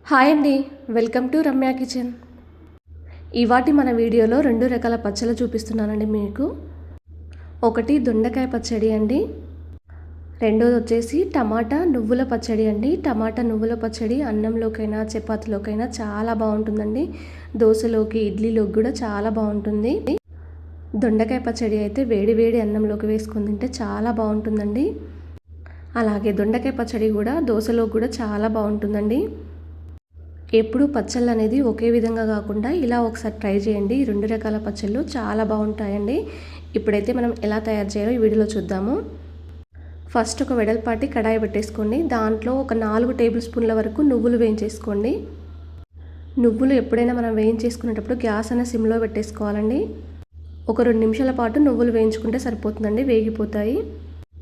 Hi అండి, welcome to Ramya kitchen. ఇవాటి మన వీడియోలో 2 రకాల పచ్చళ్ళు చూపిస్తున్నానండి మీకు. ఒకటి దొండకాయ పచ్చడి అండి, రెండోది వచ్చేసి టమాటా నువ్వుల పచ్చడి అండి. టమాటా నువ్వుల పచ్చడి అన్నంలోకైనా చపాతీలోకైనా చాలా బాగుంటుందండి. దోశలోకి ఇడ్లీలోకి కూడా చాలా బాగుంటుంది. దొండకాయ పచ్చడి అయితే వేడి వేడి అన్నంలోకి వేసుకొని తింటే చాలా బాగుంటుందండి. అలాగే దొండకాయ పచ్చడి కూడా దోశలోకి కూడా చాలా బాగుంటుందండి. ఎప్పుడు పచ్చళ్ళు అనేది ఒకే విధంగా కాకుండా ఇలా ఒకసారి ట్రై చేయండి. ఈ 2 రకాల పచ్చళ్ళు చాలా బాగుంటాయండి. ఇప్పుడైతే మనం ఎలా తయారు చేయాలో ఈ వీడియోలో చూద్దాము. ఫస్ట్ ఒక వెడల్పాటి కడాయి పెట్టేసుకోండి. దాంట్లో ఒక 4 టేబుల్ స్పూన్ల వరకు నువ్వులు వేయించేసుకోండి. నువ్వులు ఎప్పుడైనా మనం వేయించేసుకునేటప్పుడు గ్యాస్ అనే సిమ్లో పెట్టేసుకోవాలండి. ఒక 2 నిమిషాల పాటు నువ్వులు వేయించుకుంటే సరిపోతుందండి, వేగిపోతాయి.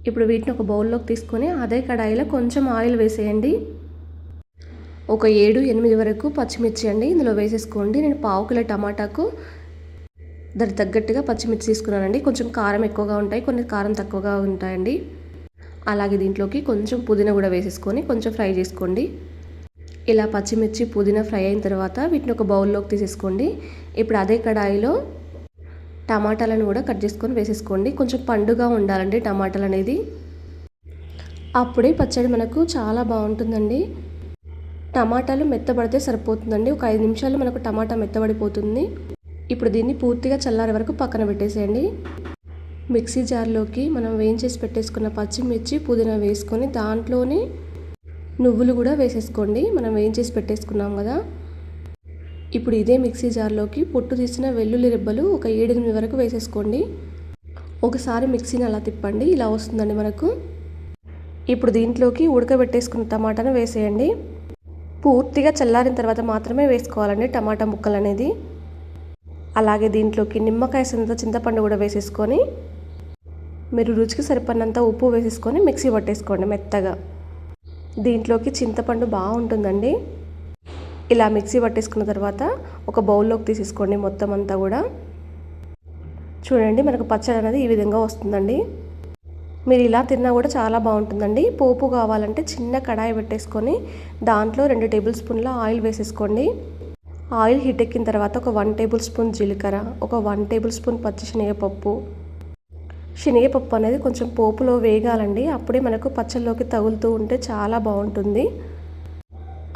ఇప్పుడు వీటిని ఒక బౌల్లోకి తీసుకొని అదే కడాయిలో కొంచెం ఆయిల్ వేసేయండి. ఒక 7-8 వరకు పచ్చిమిర్చి అండి ఇందులో వేసేసుకోండి. నేను 1/2 కిలో టమాటాకు దానికి తగ్గట్టుగా పచ్చిమిర్చి తీసుకున్నానండి. కొంచెం కారం ఎక్కువగా ఉంటాయి, కొన్ని కారం తక్కువగా ఉంటాయండి. అలాగే దీంట్లోకి కొంచెం పుదీనా కూడా వేసేసుకొని కొంచెం ఫ్రై చేసుకోండి. ఇలా పచ్చిమిర్చి పుదీనా ఫ్రై అయిన తర్వాత వీటిని ఒక బౌల్లోకి తీసేసుకోండి. ఇప్పుడు అదే కడాయిలో టమాటాలను కూడా కట్ చేసుకొని వేసేసుకోండి. కొంచెం పండుగా ఉండాలండి టమాటాలు అనేది, అప్పుడే పచ్చడి మనకు చాలా బాగుంటుందండి. టమాటాలు మెత్తబడితే సరిపోతుందండి. ఒక 5 నిమిషాలు మనకు టమాటా మెత్తబడిపోతుంది. ఇప్పుడు దీన్ని పూర్తిగా చల్లారే వరకు పక్కన పెట్టేసేయండి. మిక్సీ జార్లోకి మనం వేయించేసి పెట్టేసుకున్న పచ్చిమిర్చి పుదీనా వేసుకొని దాంట్లోనే నువ్వులు కూడా వేసేసుకోండి. మనం వేయించేసి పెట్టేసుకున్నాం కదా. ఇప్పుడు ఇదే మిక్సీ జార్లోకి పొట్టు తీసిన వెల్లుల్లి రెబ్బలు ఒక 7-8 వరకు వేసేసుకోండి. ఒకసారి మిక్సీని అలా తిప్పండి, ఇలా వస్తుందండి మనకు. ఇప్పుడు దీంట్లోకి ఉడకబెట్టేసుకున్న టమాటాను వేసేయండి. పూర్తిగా చల్లారిన తర్వాత మాత్రమే వేసుకోవాలండి టమాటా ముక్కలు అనేది. అలాగే దీంట్లోకి నిమ్మకాయ సొంత చింతపండు కూడా వేసేసుకొని మీరు రుచికి సరిపడినంత ఉప్పు వేసేసుకొని మిక్సీ పట్టేసుకోండి మెత్తగా. దీంట్లోకి చింతపండు బాగుంటుందండి. ఇలా మిక్సీ పట్టేసుకున్న తర్వాత ఒక బౌల్లోకి తీసేసుకోండి మొత్తం అంతా కూడా. చూడండి మనకు పచ్చడి అనేది ఈ విధంగా వస్తుందండి. మీరు ఇలా తిన్నా కూడా చాలా బాగుంటుందండి. పోపు కావాలంటే చిన్న కడాయి పెట్టేసుకొని దాంట్లో 2 టేబుల్ స్పూన్ల ఆయిల్ వేసేసుకోండి. ఆయిల్ హీట్ ఎక్కిన తర్వాత ఒక 1 టేబుల్ స్పూన్ జీలకర్ర, ఒక 1 టేబుల్ స్పూన్ పచ్చి శనగపప్పు. శనగపప్పు అనేది కొంచెం పోపులో వేగాలండి, అప్పుడే మనకు పచ్చళ్ళలోకి తగులుతూ ఉంటే చాలా బాగుంటుంది.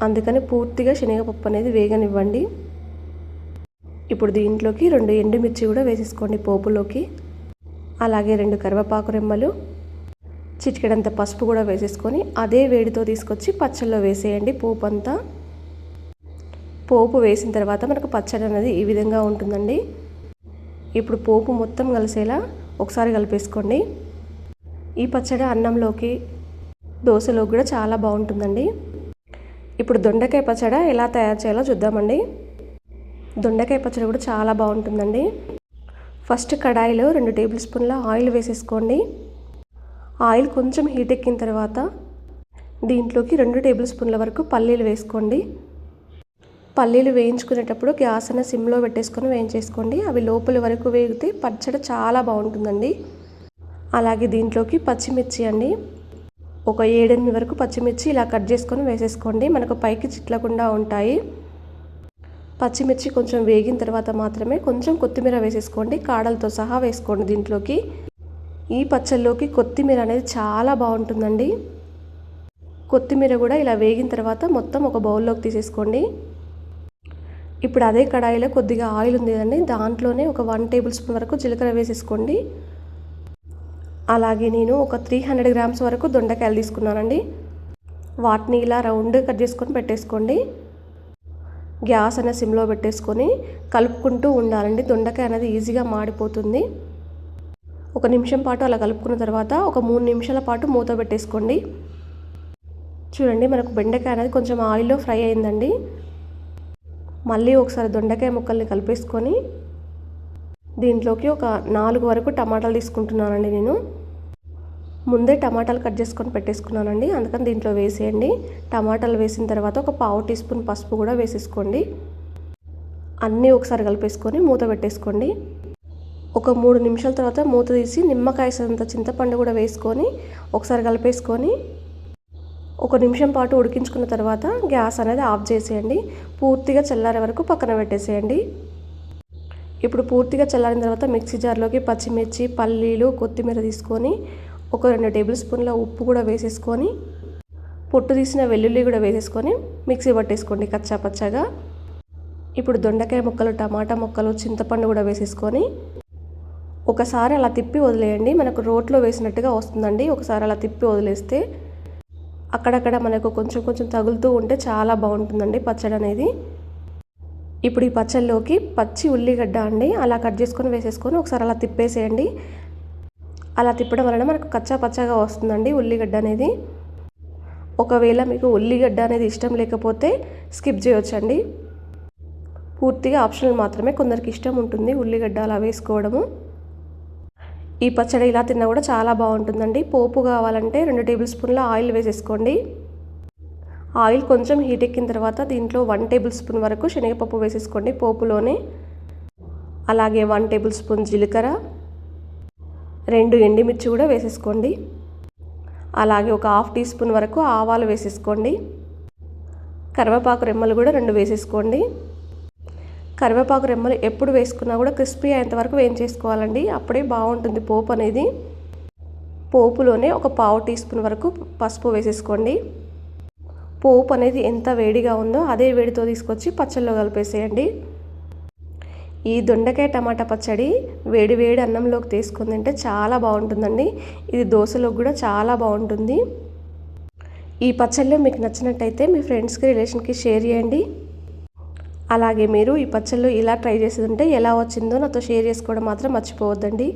అందుకని పూర్తిగా శనగపప్పు అనేది వేగనివ్వండి. ఇప్పుడు దీంట్లోకి 2 ఎండుమిర్చి కూడా వేసేసుకోండి పోపులోకి. అలాగే 2 కరివేపాకు రెమ్మలు, చిటికెడంత పసుపు కూడా వేసేసుకొని అదే వేడితో తీసుకొచ్చి పచ్చళ్ళలో వేసేయండి. పోపు అంతా పోపు వేసిన తర్వాత మనకు పచ్చడి అనేది ఈ విధంగా ఉంటుందండి. ఇప్పుడు పోపు మొత్తం కలిసేలా ఒకసారి కలిపేసుకోండి. ఈ పచ్చడి అన్నంలోకి దోశలోకి కూడా చాలా బాగుంటుందండి. ఇప్పుడు దొండకాయ పచ్చడి ఎలా తయారు చేయాలో చూద్దామండి. దొండకాయ పచ్చడి కూడా చాలా బాగుంటుందండి. ఫస్ట్ కడాయిలో 2 టేబుల్ స్పూన్ల ఆయిల్ వేసేసుకోండి. ఆయిల్ కొంచెం హీట్ ఎక్కిన తర్వాత దీంట్లోకి 2 టేబుల్ స్పూన్ల వరకు పల్లీలు వేసుకోండి. పల్లీలు వేయించుకునేటప్పుడు గ్యాస్ అనే సిమ్లో పెట్టేసుకొని వేయించేసుకోండి. అవి లోపల వరకు వేగితే పచ్చడి చాలా బాగుంటుందండి. అలాగే దీంట్లోకి పచ్చిమిర్చి అండి, ఒక 7-8 వరకు పచ్చిమిర్చి ఇలా కట్ చేసుకొని వేసేసుకోండి. మనకు పైకి చిట్లకుండా ఉంటాయి. పచ్చిమిర్చి కొంచెం వేగిన తర్వాత మాత్రమే కొంచెం కొత్తిమీర వేసేసుకోండి. కాడలతో సహా వేసుకోండి. దీంట్లోకి ఈ పచ్చళ్ళలోకి కొత్తిమీర అనేది చాలా బాగుంటుందండి. కొత్తిమీర కూడా ఇలా వేగిన తర్వాత మొత్తం ఒక బౌల్లోకి తీసేసుకోండి. ఇప్పుడు అదే కడాయిలో కొద్దిగా ఆయిల్ ఉంది కదండి, దాంట్లోనే ఒక 1 టేబుల్ స్పూన్ వరకు జీలకర్ర వేసేసుకోండి. అలాగే నేను ఒక 300 గ్రామ్స్ వరకు దొండకాయలు తీసుకున్నానండి. వాటిని ఇలా రౌండ్ కట్ చేసుకొని పెట్టేసుకోండి. గ్యాస్ అనే సిమ్లో పెట్టేసుకొని కలుపుకుంటూ ఉండాలండి. దొండకాయ అనేది ఈజీగా మాడిపోతుంది. 1 నిమిషం పాటు అలా కలుపుకున్న తర్వాత ఒక 3 నిమిషాల పాటు మూత పెట్టేసుకోండి. చూడండి మనకు బెండకాయ అనేది కొంచెం ఆయిల్లో ఫ్రై అయిందండి. మళ్ళీ ఒకసారి దొండకాయ ముక్కల్ని కలిపేసుకొని దీంట్లోకి ఒక 4 వరకు టమాటాలు తీసుకుంటున్నానండి. నేను ముందే టమాటాలు కట్ చేసుకొని పెట్టేసుకున్నానండి, అందుకని దీంట్లో వేసేయండి. టమాటాలు వేసిన తర్వాత ఒక 1/2 టీ స్పూన్ పసుపు కూడా వేసేసుకోండి. అన్నీ ఒకసారి కలిపేసుకొని మూత పెట్టేసుకోండి. ఒక 3 నిమిషాల తర్వాత మూత తీసి నిమ్మకాయ సొంత చింతపండు కూడా వేసుకొని ఒకసారి కలిపేసుకొని 1 నిమిషం పాటు ఉడికించుకున్న తర్వాత గ్యాస్ అనేది ఆఫ్ చేసేయండి. పూర్తిగా చల్లారే వరకు పక్కన పెట్టేసేయండి. ఇప్పుడు పూర్తిగా చల్లారిన తర్వాత మిక్సీ జార్లోకి పచ్చిమిర్చి, పల్లీలు, కొత్తిమీర తీసుకొని ఒక 2 టేబుల్ స్పూన్ల ఉప్పు కూడా వేసేసుకొని పొట్టు తీసిన వెల్లుల్లి కూడా వేసేసుకొని మిక్సీ పట్టేసుకోండి కచ్చా పచ్చగా. ఇప్పుడు దొండకాయ ముక్కలు, టమాటా ముక్కలు, చింతపండు కూడా వేసేసుకొని ఒకసారి అలా తిప్పి వదిలేయండి. మనకు రోట్లో వేసినట్టుగా వస్తుందండి. ఒకసారి అలా తిప్పి వదిలేస్తే అక్కడక్కడ మనకు కొంచెం తగులుతూ ఉంటే చాలా బాగుంటుందండి పచ్చడి అనేది. ఇప్పుడు ఈ పచ్చడిలోకి పచ్చి ఉల్లిగడ్డ అండి అలా కట్ చేసుకొని వేసేసుకొని ఒకసారి అలా తిప్పేసేయండి. అలా తిప్పడం వలన మనకు కచ్చా పచ్చగా వస్తుందండి ఉల్లిగడ్డ అనేది. ఒకవేళ మీకు ఉల్లిగడ్డ అనేది ఇష్టం లేకపోతే స్కిప్ చేయొచ్చండి. పూర్తిగా ఆప్షనల్ మాత్రమే, కొందరికి ఇష్టం ఉంటుంది ఉల్లిగడ్డ అలా వేసుకోవడము. ఈ పచ్చడి ఇలా తిన్నా కూడా చాలా బాగుంటుందండి. పోపు కావాలంటే 2 టేబుల్ స్పూన్ల ఆయిల్ వేసేసుకోండి. ఆయిల్ కొంచెం హీట్ ఎక్కిన తర్వాత దీంట్లో 1 టేబుల్ స్పూన్ వరకు శనగపప్పు వేసేసుకోండి పోపులోనే. అలాగే 1 టేబుల్ స్పూన్ జీలకర్ర, 2 ఎండుమిర్చి కూడా వేసేసుకోండి. అలాగే ఒక హాఫ్ టీ స్పూన్ వరకు ఆవాలు వేసేసుకోండి. కరివేపాకు రెమ్మలు కూడా 2 వేసేసుకోండి. కరివేపాకు రెమ్మలు ఎప్పుడు వేసుకున్నా కూడా క్రిస్పీ అయ్యేంత వరకు వేయించేసుకోవాలండి. అప్పుడే బాగుంటుంది పోపు అనేది. పోపులోనే ఒక పావు టీ స్పూన్ వరకు పసుపు వేసేసుకోండి. పోపు అనేది ఎంత వేడిగా ఉందో అదే వేడితో తీసుకొచ్చి పచ్చళ్ళలో కలిపేసేయండి. ఈ దొండకాయ టమాటా పచ్చడి వేడి వేడి అన్నంలోకి తీసుకొని తింటే చాలా బాగుంటుందండి. ఇది దోశలోకి కూడా చాలా బాగుంటుంది. ఈ పచ్చళ్ళు మీకు నచ్చినట్టయితే మీ ఫ్రెండ్స్కి, రిలేషన్కి షేర్ చేయండి. అలాగే మీరు ఈ పచ్చళ్ళు ఇలా ట్రై చేసి ఉంటే ఎలా వచ్చిందో నాతో షేర్ చేసుకోవడం మాత్రం మర్చిపోవద్దండి.